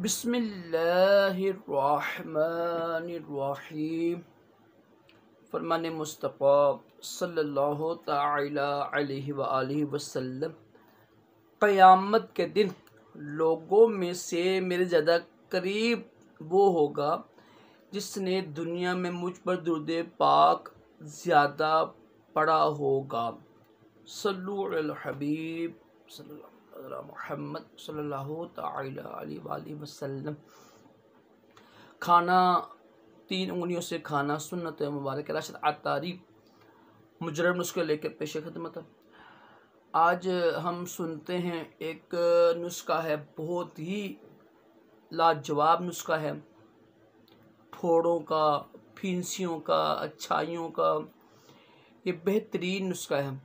बिस्मिल्लाहिर्रहमानिर्रहीम। फरमान मुस्तफ़ा सल्लल्लाहु तआला अलैहि व आलिहि वसल्लम, क़यामत के दिन लोगों में से मेरे ज़्यादा करीब वो होगा जिसने दुनिया में मुझ पर दुरूद पाक ज़्यादा पढ़ा होगा। सल्लु अल हबीब मोहम्मद सल्लल्लाहु तआला अलैहि वसल्लम। खाना 3 उंगलियों से खाना सुन्नत मुबारक राशिद आतारी मुजरब नुस्खे लेकर पेश खिदमत। आज हम सुनते हैं एक नुस्खा है, बहुत ही लाजवाब नुस्खा है, फोड़ों का, फिंसियों का, अच्छाइयों का। ये बेहतरीन नुस्खा है।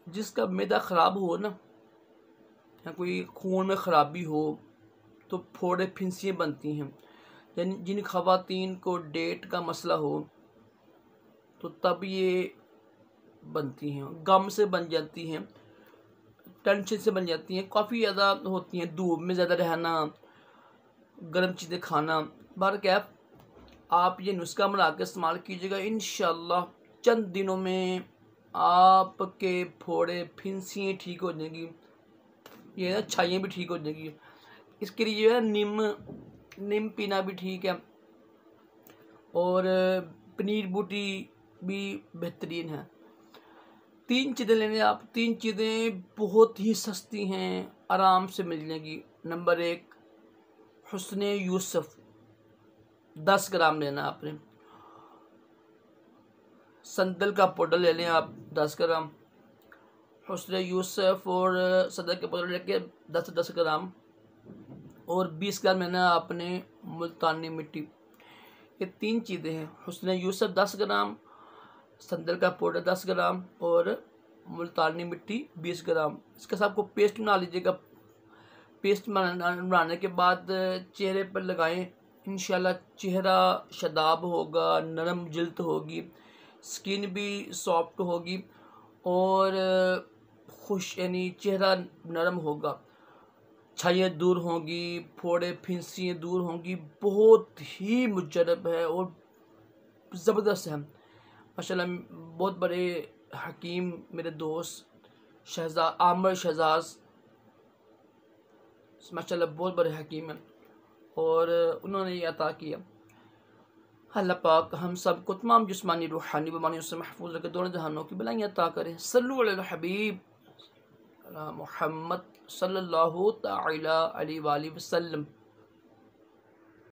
जिसका मैदा ख़राब हो ना, या कोई खून में ख़राबी हो, तो फोड़े फिंसियाँ बनती हैं। जिन ख़वातीन को डेट का मसला हो तो तब ये बनती हैं, गम से बन जाती हैं, टेंशन से बन जाती हैं, काफ़ी ज़्यादा होती हैं, धूप में ज़्यादा रहना, गर्म चीज़ें खाना। बार क्या आप ये नुस्खा बना के इस्तेमाल कीजिएगा, इंशाअल्लाह चंद दिनों में आपके फोड़े फिंसियाँ ठीक हो जाएंगी, ये अच्छाइयाँ भी ठीक हो जाएंगी। इसके लिए जो है नीम पीना भी ठीक है, और पनीर बूटी भी बेहतरीन है। 3 चीज़ें लेने आप, 3 चीज़ें बहुत ही सस्ती हैं, आराम से मिल जाएंगी। नंबर 1, हुस्न यूसुफ 10 ग्राम लेना आपने। संदल का पाउडर ले लें आप 10 ग्राम। हुस्न यूसुफ और संदल के पाउडर लेके 10 ग्राम, और 20 ग्राम लेना आपने मुल्तानी मिट्टी। ये 3 चीज़ें हैं, हुस्न यूसुफ 10 ग्राम, संदल का पाउडर 10 ग्राम और मुल्तानी मिट्टी 20 ग्राम। इसके साथ आपको पेस्ट बना लीजिएगा। पेस्ट बनाने के बाद चेहरे पर लगाएं, इंशाल्लाह चेहरा शदाब होगा, नरम जिल्द होगी, स्किन भी सॉफ्ट होगी और खुश, यानी चेहरा नरम होगा, छाइयाँ दूर होंगी, फोड़े फिंसियाँ दूर होंगी। बहुत ही मुजरब है और ज़बरदस्त है माशाल्लाह। बहुत बड़े हकीम मेरे दोस्त आमिर शहजाद माशाल्लाह बहुत बड़े हकीम हैं, और उन्होंने ये अता किया। अल्लाह पाक हम सब को तमाम जिस्मानी रूहानी बीमारियों से महफूज रखे, दोनों जहानों की भलाइयाँ अता करे। सल्लु अल हबीब मोहम्मद सल्लल्लाहु तआला अलैहि वसल्लम।